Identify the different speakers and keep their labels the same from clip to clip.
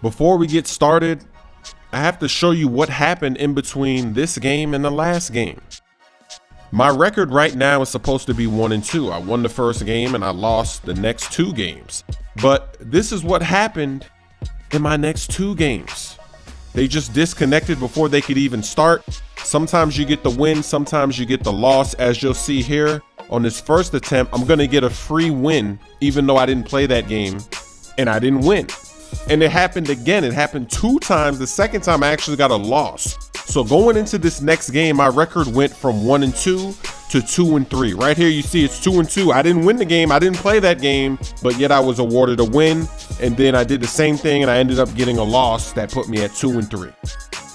Speaker 1: Before we get started, I have to show you what happened in between this game and the last game. My record right now is supposed to be 1-2. I won the first game and I lost the next 2 games. But this is what happened in my next 2 games. They just disconnected before they could even start. Sometimes you get the win, sometimes you get the loss. As you'll see here on this first attempt, I'm gonna get a free win even though I didn't play that game and I didn't win. And it happened again. It happened 2 times. The second time I actually got a loss. So going into this next game, my record went from 1-2 to 2-3. Right here, you see it's 2-2. I didn't win the game. I didn't play that game, but yet I was awarded a win. And then I did the same thing and I ended up getting a loss that put me at 2-3.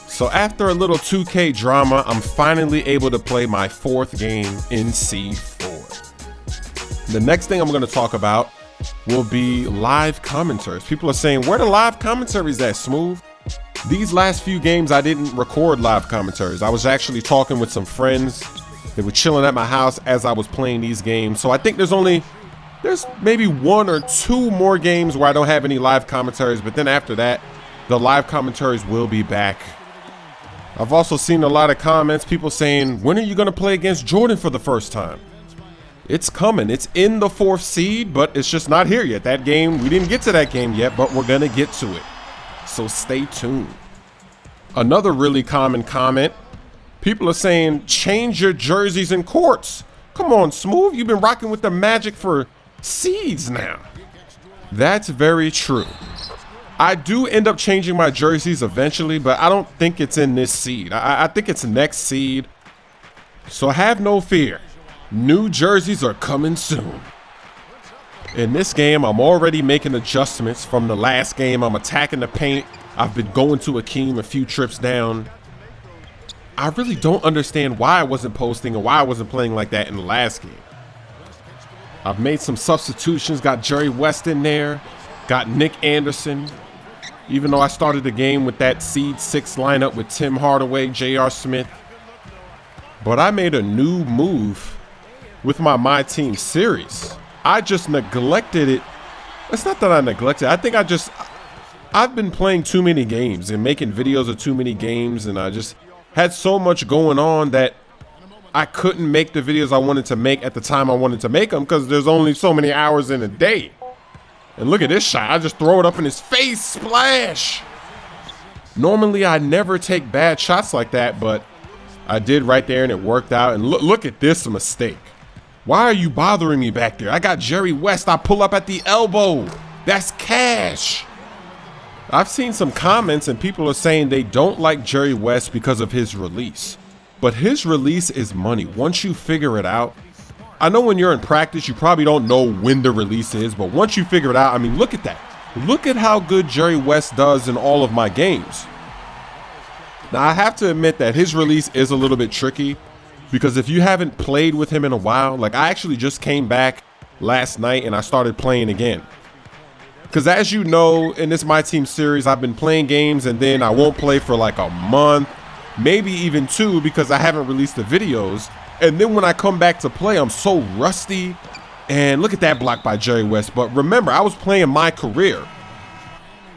Speaker 1: So after a little 2K drama, I'm finally able to play my 4th game in C4. The next thing I'm going to talk about will be live commentaries. People are saying, where the live commentaries at, Smoove? These last few games, I didn't record live commentaries. I was actually talking with some friends. They were chilling at my house as I was playing these games. So I think there's maybe 1 or 2 more games where I don't have any live commentaries. But then after that, the live commentaries will be back. I've also seen a lot of comments, people saying, when are you going to play against Jordan for the first time? It's coming. It's in the 4th seed, but it's just not here yet. That game, we didn't get to that game yet, but we're going to get to it. So stay tuned. Another really common comment. People are saying, change your jerseys and courts. Come on, Smoove. You've been rocking with the Magic for seeds now. That's very true. I do end up changing my jerseys eventually, but I don't think it's in this seed. I think it's next seed. So have no fear. New jerseys are coming soon. In this game, I'm already making adjustments from the last game. I'm attacking the paint. I've been going to Hakeem a few trips down. I really don't understand why I wasn't posting and why I wasn't playing like that in the last game. I've made some substitutions, got Jerry West in there, got Nick Anderson. Even though I started the game with that seed 6 lineup with Tim Hardaway, J.R. Smith. But I made a new move with my Team series. I just neglected it. It's not that I neglected it. I think I've been playing too many games and making videos of too many games, and I just had so much going on that I couldn't make the videos I wanted to make at the time I wanted to make them because there's only so many hours in a day. And look at this shot. I just throw it up in his face. Splash. Normally, I never take bad shots like that, but I did right there and it worked out. And look at this mistake. Why are you bothering me back there? I got Jerry West. I pull up at the elbow. That's cash. I've seen some comments and people are saying they don't like Jerry West because of his release. But his release is money. Once you figure it out, I know when you're in practice, you probably don't know when the release is, but once you figure it out, I mean, look at that. Look at how good Jerry West does in all of my games. Now, I have to admit that his release is a little bit tricky because if you haven't played with him in a while, like I actually just came back last night and I started playing again. Because as you know, in this My Team series, I've been playing games and then I won't play for like a month, maybe even 2 because I haven't released the videos. And then when I come back to play, I'm so rusty. And look at that block by Jerry West. But remember, I was playing my career.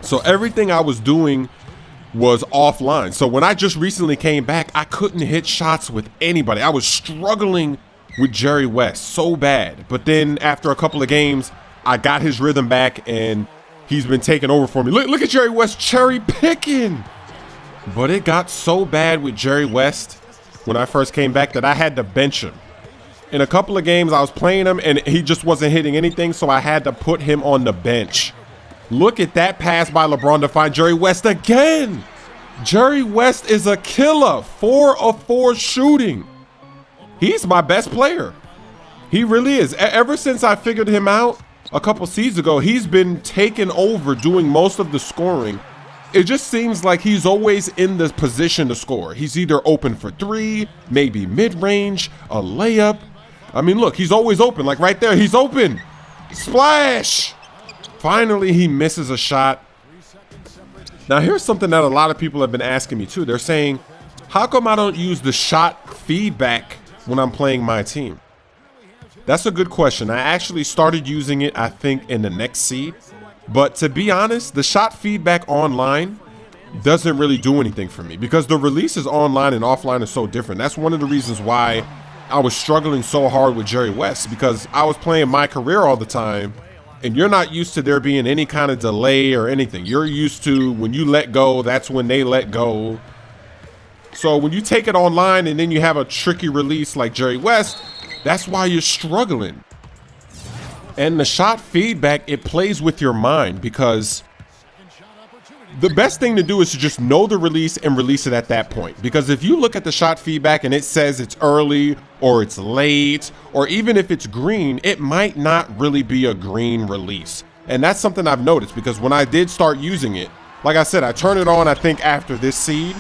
Speaker 1: So everything I was doing was offline. So when I just recently came back, I couldn't hit shots with anybody. I was struggling with Jerry West so bad. But then after a couple of games, I got his rhythm back and he's been taking over for me. Look at Jerry West cherry picking. But it got so bad with Jerry West when I first came back that I had to bench him. In a couple of games, I was playing him and he just wasn't hitting anything, so I had to put him on the bench. Look at that pass by LeBron to find Jerry West again. Jerry West is a killer. 4 of 4 shooting. He's my best player. He really is. Ever since I figured him out a couple seasons ago, he's been taking over doing most of the scoring. It just seems like he's always in the position to score. He's either open for 3, maybe mid-range, a layup. I mean, look, he's always open. Like right there, he's open. Splash! Finally, he misses a shot. Now, here's something that a lot of people have been asking me too. They're saying, how come I don't use the shot feedback when I'm playing my team? That's a good question. I actually started using it, I think, in the next seed. But to be honest, the shot feedback online doesn't really do anything for me because the releases online and offline are so different. That's one of the reasons why I was struggling so hard with Jerry West, because I was playing My Career all the time, and you're not used to there being any kind of delay or anything. You're used to when you let go, that's when they let go. So when you take it online and then you have a tricky release like Jerry West, that's why you're struggling. And the shot feedback, it plays with your mind, because the best thing to do is to just know the release and release it at that point. Because if you look at the shot feedback and it says it's early or it's late, or even if it's green, it might not really be a green release. And that's something I've noticed, because when I did start using it, like I said, I turned it on, I think after this seed.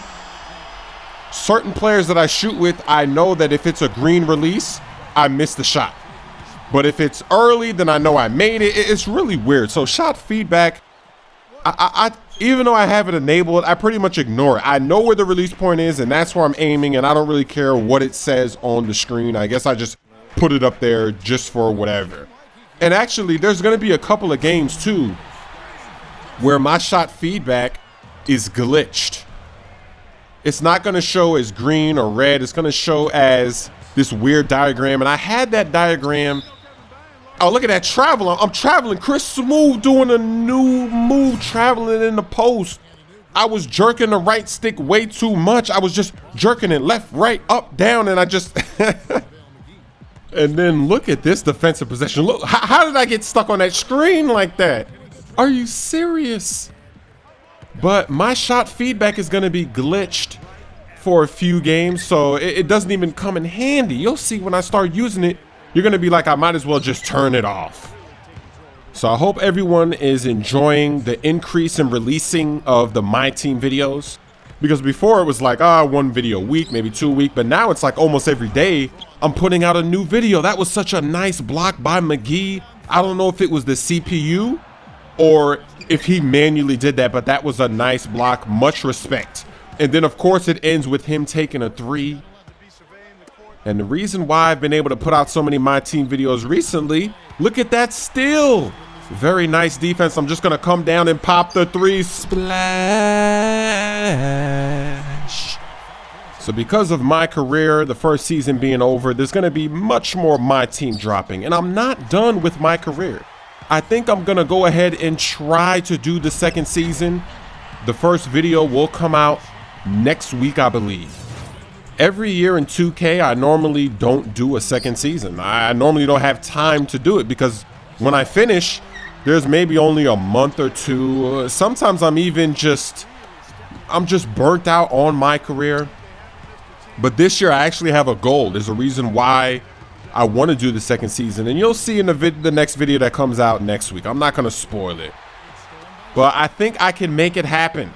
Speaker 1: Certain players that I shoot with, I know that if it's a green release, I missed the shot. But if it's early, then I know I made it. It's really weird. So shot feedback, I even though I have it enabled, I pretty much ignore it. I know where the release point is, and that's where I'm aiming, and I don't really care what it says on the screen. I guess I just put it up there just for whatever. And actually, there's going to be a couple of games too where my shot feedback is glitched. It's not going to show as green or red. It's going to show as this weird diagram, and I had that diagram. Oh, look at that travel. I'm traveling. Chris Smoove doing a new move, traveling in the post. I was jerking the right stick way too much. I was just jerking it left, right, up, down, and I just... And then look at this defensive possession. Look, how did I get stuck on that screen like that? Are you serious? But my shot feedback is going to be glitched for a few games, so it doesn't even come in handy. You'll see when I start using it, you're going to be like, I might as well just turn it off. So I hope everyone is enjoying the increase in releasing of the My Team videos, because before it was like, one video a week, maybe 2 a week, but now it's like almost every day I'm putting out a new video. That was such a nice block by McGee. I don't know if it was the CPU or if he manually did that, but that was a nice block. Much respect. And then of course it ends with him taking a three. And the reason why I've been able to put out so many My Team videos recently, look at that steal. Very nice defense. I'm just going to come down and pop the three. Splash. So because of My Career, the first season being over, there's going to be much more My Team dropping. And I'm not done with My Career. I think I'm going to go ahead and try to do the second season. The first video will come out next week, I believe. Every year in 2K, I normally don't do a second season. I normally don't have time to do it, because when I finish, there's maybe only a month or two. Sometimes I'm just burnt out on My Career. But this year I actually have a goal. There's a reason why I want to do the second season, and you'll see in the next video that comes out next week. I'm not going to spoil it, but I think I can make it happen.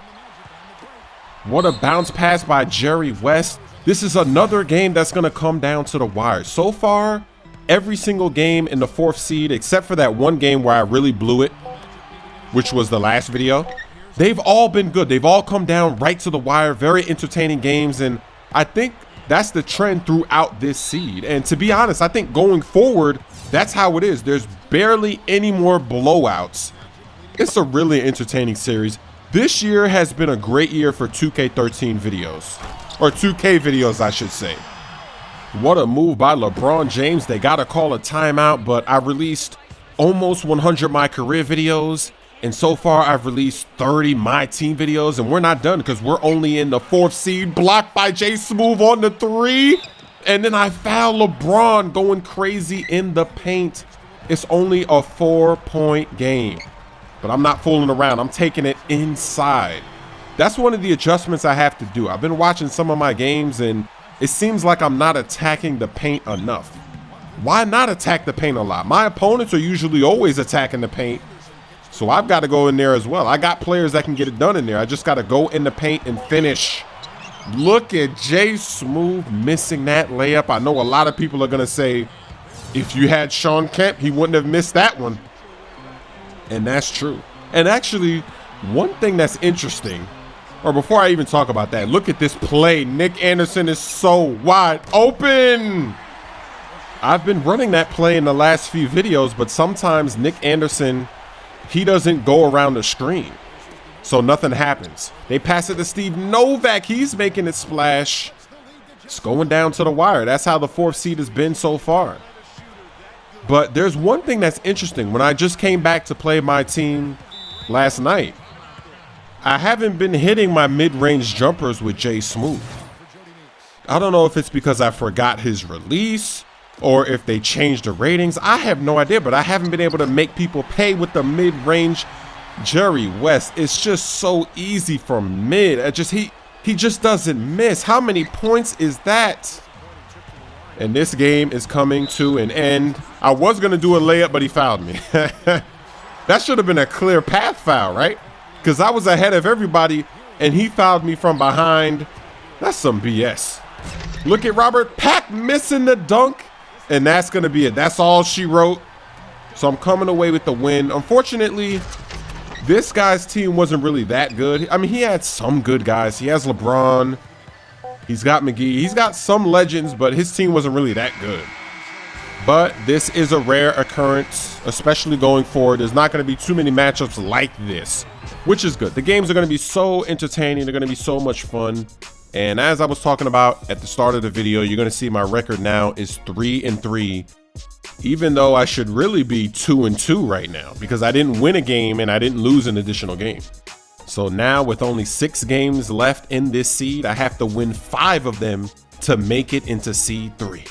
Speaker 1: What a bounce pass by Jerry West. This is another game that's going to come down to the wire. So far, every single game in the 4th seed, except for that one game where I really blew it, which was the last video, they've all been good. They've all come down right to the wire. Very entertaining games, and I think that's the trend throughout this seed. And to be honest, I think going forward, that's how it is. There's barely any more blowouts. It's a really entertaining series. This year has been a great year for 2K13 videos. Or 2K videos, I should say. What a move by LeBron James. They got to call a timeout, but I released almost 100 My Career videos. And so far, I've released 30 My Team videos, and we're not done because we're only in the 4th seed. Blocked by Smoove on the 3. And then I foul LeBron going crazy in the paint. It's only a 4-point game. But I'm not fooling around. I'm taking it inside. That's one of the adjustments I have to do. I've been watching some of my games, and it seems like I'm not attacking the paint enough. Why not attack the paint a lot? My opponents are usually always attacking the paint. So I've got to go in there as well. I got players that can get it done in there. I just got to go in the paint and finish. Look at Smoove missing that layup. I know a lot of people are going to say, if you had Sean Kemp, he wouldn't have missed that one. And that's true. And actually, one thing that's interesting, or before I even talk about that, look at this play. Nick Anderson is so wide open. I've been running that play in the last few videos, but sometimes Nick Anderson he doesn't go around the screen. So nothing happens. They pass it to Steve Novak. He's making it splash. It's going down to the wire. That's how the 4th seed has been so far. But there's one thing that's interesting. When I just came back to play my team last night, I haven't been hitting my mid-range jumpers with Jay Smoove. I don't know if it's because I forgot his release or if they changed the ratings. I have no idea, but I haven't been able to make people pay with the mid-range Jerry West. It's just so easy from mid. He just doesn't miss. How many points is that? And this game is coming to an end. I was going to do a layup, but he fouled me. That should have been a clear path foul, right? Because I was ahead of everybody, and he fouled me from behind. That's some BS. Look at Robert Pack missing the dunk, and that's going to be it. That's all she wrote. So I'm coming away with the win. Unfortunately, this guy's team wasn't really that good. I mean, he had some good guys. He has LeBron. He's got McGee. He's got some legends, but his team wasn't really that good. But this is a rare occurrence, especially going forward. There's not going to be too many matchups like this, which is good. The games are going to be so entertaining. They're going to be so much fun. And as I was talking about at the start of the video, you're going to see my record now is 3-3, even though I should really be 2-2 right now because I didn't win a game and I didn't lose an additional game. So now with only 6 games left in this seed, I have to win 5 of them to make it into seed 3.